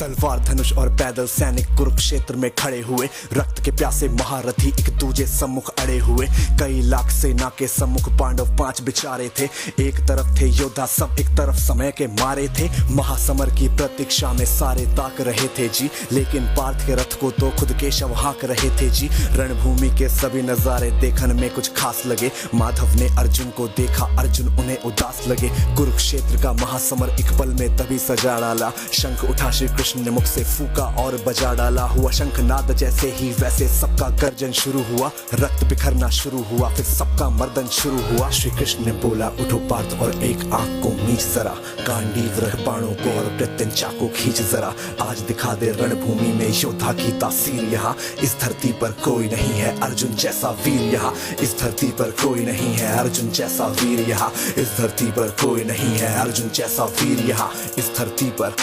तलवार धनुष और पैदल सैनिक कुरुक्षेत्र में खड़े हुए, रक्त के प्यासे महारथी एक दूजे सम्मुख अड़े हुए। कई लाख सेना के सम्मुख पांडव 5 बिचारे थे। एक तरफ थे योद्धा सब, एक तरफ समय के मारे थे। महासमर की प्रतीक्षा में सारे ताक रहे थे जी, लेकिन पार्थ के रथ को तो खुद केशव हाँक रहे थे जी। रणभूमि के सभी नजारे देखने में कुछ खास लगे। माधव ने अर्जुन को देखा, अर्जुन उन्हें उदास लगे। कुरुक्षेत्र का महासमर एक पल में तभी सजा डाला। शंख उठा श्री कृष्ण ने मुख से फूका और बजा डाला। हुआ शंखनाद जैसे ही वैसे सबका गर्जन शुरू हुआ। रक्त बिखरना शुरू हुआ, फिर सबका मर्दन शुरू हुआ। श्री कृष्ण ने बोला उठो पार्थ और एक आंख को मीच जरा, गांडीव रह बाणों को और प्रत्यंचा को खींच जरा। आज दिखा दे रणभूमि में योद्धा की तासीर। यहाँ इस धरती पर कोई नहीं है अर्जुन जैसा वीर। यहाँ इस धरती पर कोई नहीं है अर्जुन जैसा वीर। यहाँ इस धरती पर कोई नहीं है अर्जुन जैसा वीर। यहाँ इस धरती पर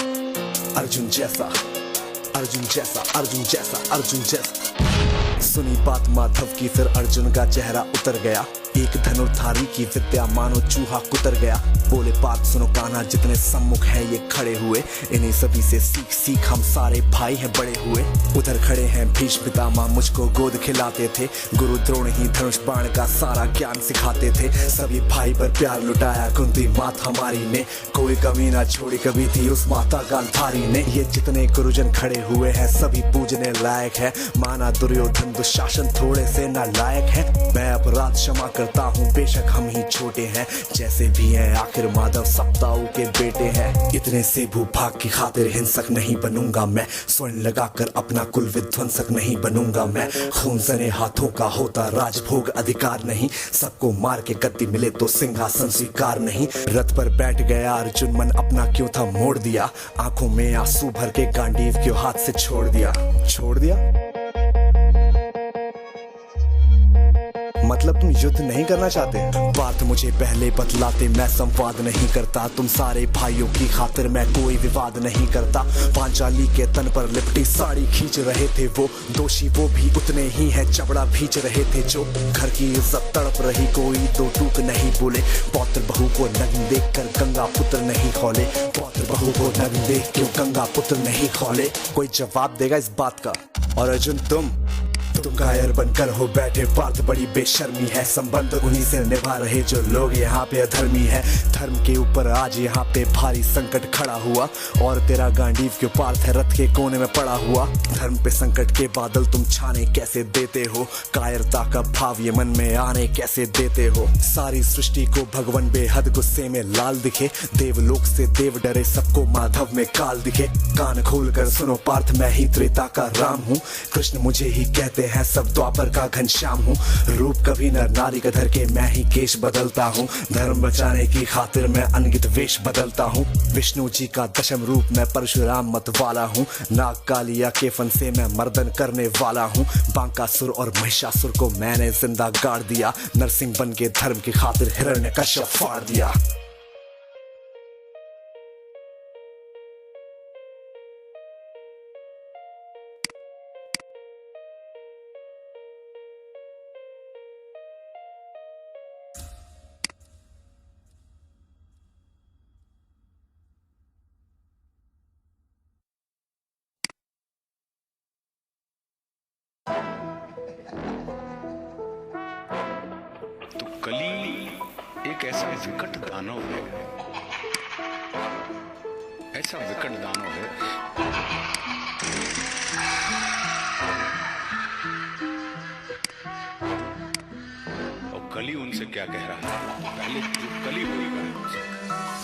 अर्जुन जैसा, अर्जुन जैसा, अर्जुन जैसा, अर्जुन जैसा। सुनी बात माधव की फिर अर्जुन का चेहरा उतर गया। एक धनुर्धारी की विद्या मानो चूहा कुतर गया। बोले पार्थ सुनो कान्हा, जितने सम्मुख हैं ये खड़े हुए, इन्हीं सभी से सीख सीख हम सारे भाई हैं बड़े हुए। उधर खड़े हैं भीष्म पितामह, मुझको गोद खिलाते थे। गुरु द्रोण ही धनुष बाण का सारा ज्ञान सिखाते थे। सभी भाई पर प्यार लुटाया कुंती मात हमारी ने, कोई कमी ना छोड़ी कभी थी उस माता गांधारी ने। ये जितने गुरुजन खड़े हुए हैं सभी पूजने लायक है। माना दुर्योधन दुशासन थोड़े से नालायक है। मैं अपराध क्षमा करता हूँ बेशक हम ही छोटे हैं, जैसे भी हैं आखिर माधव सप्ताऊ के बेटे हैं। इतने से भूभाग की खातिर हिंसक नहीं बनूंगा मैं, स्वर्ण लगाकर अपना कुल विध्वंसक नहीं बनूंगा मैं। खून सने हाथों का होता राजभोग अधिकार नहीं, सबको मार के गद्दी मिले तो सिंहासन स्वीकार नहीं। रथ पर बैठ गया अर्जुन, मन अपना क्यों था मोड़ दिया। आंखों में आंसू भर के गांडीव क्यों हाथ से छोड़ दिया। छोड़ दिया मतलब तुम युद्ध नहीं करना चाहते। पार्थ मुझे पहले बतलाते, मैं संवाद नहीं करता। तुम सारे भाइयों की खातिर मैं कोई विवाद नहीं करता। पांचाली के तन पर लिपटी साड़ी खींच रहे थे वो, दोषी वो भी उतने ही है चबड़ा भींच रहे थे जो। घर की इज्जत तड़प रही, कोई दो टूक नहीं बोले। पौत्र बहू को नग्न देख कर गंगा पुत्र नहीं खोले। पौत्र बहू को नग्न देख क्यों गंगा पुत्र नहीं खोले। कोई जवाब देगा इस बात का। और अर्जुन तुम कायर बनकर हो बैठे। पार्थ बड़ी बेशर्मी है, संबंध उन्हीं से निभा रहे जो लोग यहाँ पे अधर्मी है। धर्म के ऊपर आज यहाँ पे भारी संकट खड़ा हुआ, और तेरा गांडीव क्यों पार्थ है रथ के कोने में पड़ा हुआ। धर्म पे संकट के बादल तुम छाने कैसे देते हो, कायरता का भाव ये मन में आने कैसे देते हो। सारी सृष्टि को भगवान बेहद गुस्से में लाल दिखे, देवलोक से देव डरे सबको माधव में काल दिखे। कान खोल कर सुनो पार्थ, मैं ही त्रेता का राम हूँ, कृष्ण मुझे ही कहते हैं सब द्वापर का घनश्याम हूँ। रूप कभी नर नारी का धर के मैं ही केश बदलता हूँ, धर्म बचाने की खातिर मैं अनगित वेश बदलता हूँ। विष्णु जी का दशम रूप मैं परशुराम मत वाला हूँ, नाग कालिया के फन से मैं मर्दन करने वाला हूँ। बांकासुर और महिषासुर को मैंने जिंदा गाड़ दिया, नरसिंह बन के धर्म की खातिर हिरण्यकश्यप फाड़ दिया। तो कली एक ऐसा विकट दानव है, ऐसा विकट दानव है। और कली उनसे क्या कह रहा है, पहले कली हुई उनसे।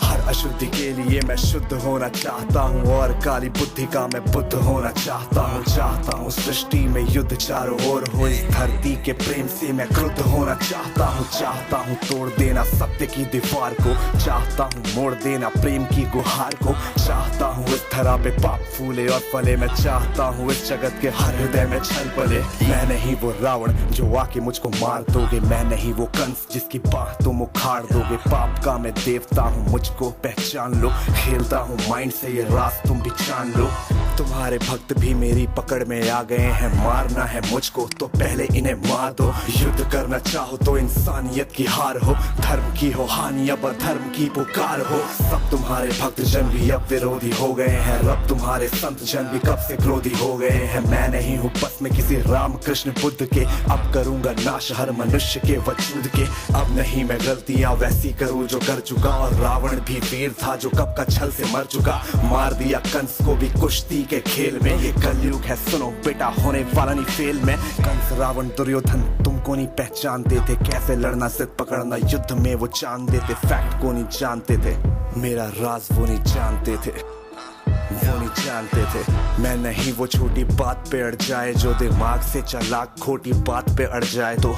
हर अशुद्धि के लिए मैं शुद्ध होना चाहता हूँ, और काली बुद्धि का मैं बुद्ध होना चाहता हूँ। चाहता हूँ सृष्टि में युद्ध चारों ओर हो, इस धरती के प्रेम से मैं क्रुद्ध होना चाहता हूँ। चाहता हूँ तोड़ देना सत्य की दीवार को, चाहता हूँ मोड़ देना प्रेम की गुहार को। चाहता हूँ इस धरा पे पाप फूले और फले, मैं चाहता हूँ इस जगत के हर हृदय में छल पले। मैं नहीं वो रावण जो आके मुझको मार दोगे, मैं नहीं वो कंस जिसकी बाह तुम उखाड़ दोगे। पाप का मैं देवता हूँ, मुझको पहचान लो, खेलता हूँ माइंड से ये राज तुम भी जान लो। तुम्हारे भक्त भी मेरी पकड़ में आ गए हैं। मारना है मुझको तो पहले इन्हें मार दो। युद्ध करना चाहो तो इंसानियत की हार हो, धर्म की हो हानि अब अधर्म की पुकार हो। सब तुम्हारे भक्त जन भी अब विरोधी हो गए हैं, रब तुम्हारे संत जन भी कब से क्रोधी हो गए हैं। मैं नहीं हूँ बस में किसी राम कृष्ण बुद्ध के, अब करूंगा नाश हर मनुष्य के वजूद के। अब नहीं मैं गलतियां वैसी करूँ जो कर चुका, और रावण भी वीर था जो कब का छल से मर चुका। मार दिया कंस को भी कुश्ती के खेल में, ये कलयुग है सुनो बेटा होने वाला नहीं फेल में। कंस रावण दुर्योधन तुमको नहीं पहचानते थे, कैसे लड़ना सिद्ध पकड़ना युद्ध में वो जान देते। फैक्ट को नहीं जानते थे, मेरा राज वो नहीं जानते थे, वो नहीं जानते थे। मैं नहीं वो छोटी बात पे अड़ जाए जो दिमाग से चालाक खोटी बात पे अड़ जाए तो।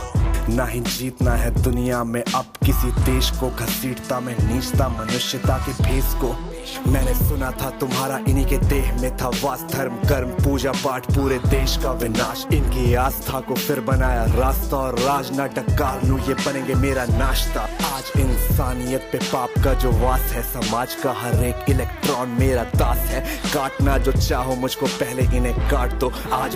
ना ही जीतना है दुनिया में अब किसी देश को, घसीटता मैं नीचता मनुष्यता के भेष को। मैंने सुना था तुम्हारा इन्हीं के देह में था वास, धर्म कर्म पूजा पाठ पूरे देश का विनाश। इनकी आस्था को फिर बनाया रास्ता, और राज नाटक कार लूं ये बनेंगे मेरा नाश्ता। आज इंसानियत पे पाप का जो वास है, समाज का हर एक इलेक्ट्रॉन मेरा दास है। काटना जो चाहो मुझको पहले इन्हें काट दो। आज